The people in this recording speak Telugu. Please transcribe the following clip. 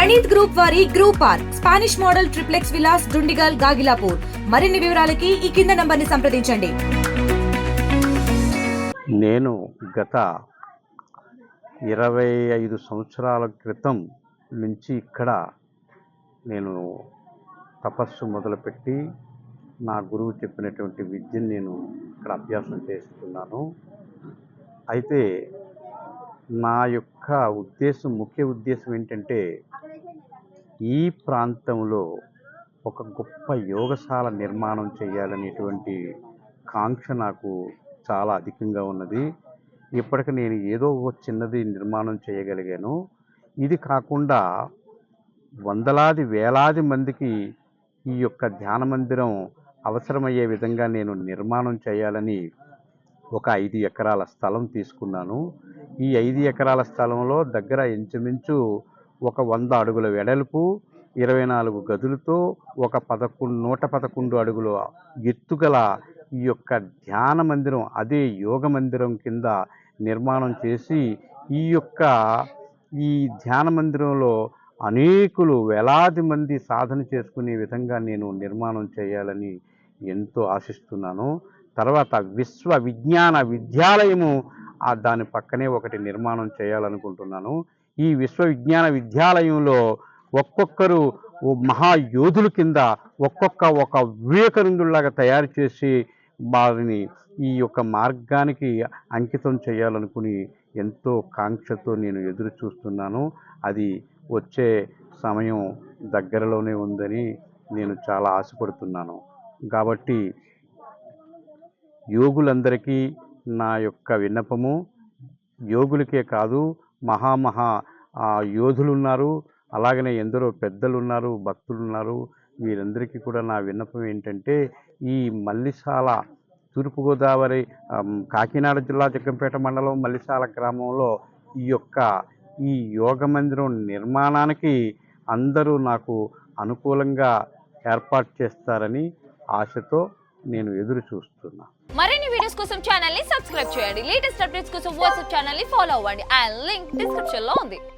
ప్రణీత్ గ్రూప్ వారి group park Spanish model triplex Vilas Dundigal Gagillapur. మరిన్ని వివరాలకి ఈ కింద నంబర్ని సంప్రదించండి. నేను గత 25 సంవత్సరాల క్రితం నుంచి ఇక్కడ నేను తపస్సు మొదలుపెట్టి నా గురువు చెప్పినటువంటి విద్యను నేను ఇక్కడ అభ్యాసం చేస్తున్నాను. అయితే నా యొక్క ముఖ్య ఉద్దేశం ఏంటంటే ఈ ప్రాంతంలో ఒక గొప్ప యోగశాల నిర్మాణం చేయాలనేటువంటి కాంక్ష నాకు చాలా అధికంగా ఉన్నది. ఇప్పటికి నేను ఏదో ఒక చిన్నది నిర్మాణం చేయగలిగాను. ఇది కాకుండా వందలాది వేలాది మందికి ఈ యొక్క ధ్యాన మందిరం అవసరమయ్యే విధంగా నేను నిర్మాణం చేయాలని ఒక 5 ఎకరాల స్థలం తీసుకున్నాను. ఈ 5 ఎకరాల స్థలంలో దగ్గర ఇంచుమించు ఒక 100 అడుగుల వెడల్పు, 24 గదులతో ఒక 111 అడుగుల ఎత్తుగల ఈ యొక్క ధ్యాన మందిరం, అదే యోగ మందిరం కింద నిర్మాణం చేసి ఈ ధ్యాన మందిరంలో అనేకులు వేలాది మంది సాధన చేసుకునే విధంగా నేను నిర్మాణం చేయాలని ఎంతో ఆశిస్తున్నాను. తర్వాత విశ్వ విజ్ఞాన విద్యాలయము దాని పక్కనే ఒకటి నిర్మాణం చేయాలనుకుంటున్నాను. ఈ విశ్వ విజ్ఞాన విద్యాలయంలో ఒక్కొక్కరు మహాయోధుల కింద ఒక వివేకానందులాగా తయారు చేసి వారిని ఈ యొక్క మార్గానికి అంకితం చేయాలనుకుని ఎంతో కాంక్షతో నేను ఎదురు చూస్తున్నాను. అది వచ్చే సమయం దగ్గరలోనే ఉందని నేను చాలా ఆశపడుతున్నాను. కాబట్టి యోగులందరికీ నా యొక్క విన్నపము, యోగులకే కాదు మహా యోధులు ఉన్నారు, అలాగనే ఎందరో పెద్దలు ఉన్నారు, భక్తులు ఉన్నారు. వీరందరికీ కూడా నా విన్నపం ఏంటంటే ఈ మల్లిసాల తూర్పుగోదావరి కాకినాడ జిల్లా జగ్గంపేట మండలం మల్లిసాల గ్రామంలో ఈ యోగ మందిరం నిర్మాణానికి అందరూ నాకు అనుకూలంగా ఏర్పాటు చేస్తారని ఆశతో నేను ఎదురు చూస్తున్నా. మరిన్ని వీడియోస్ కోసం ఛానల్ ని సబ్స్క్రైబ్ చేయండి. లేటెస్ట్ అప్డేట్స్ కోసం వాట్సాప్ ఛానల్ ని ఫాలో అవ్వండి. ఆ లింక్ డిస్క్రిప్షన్ లో ఉంది.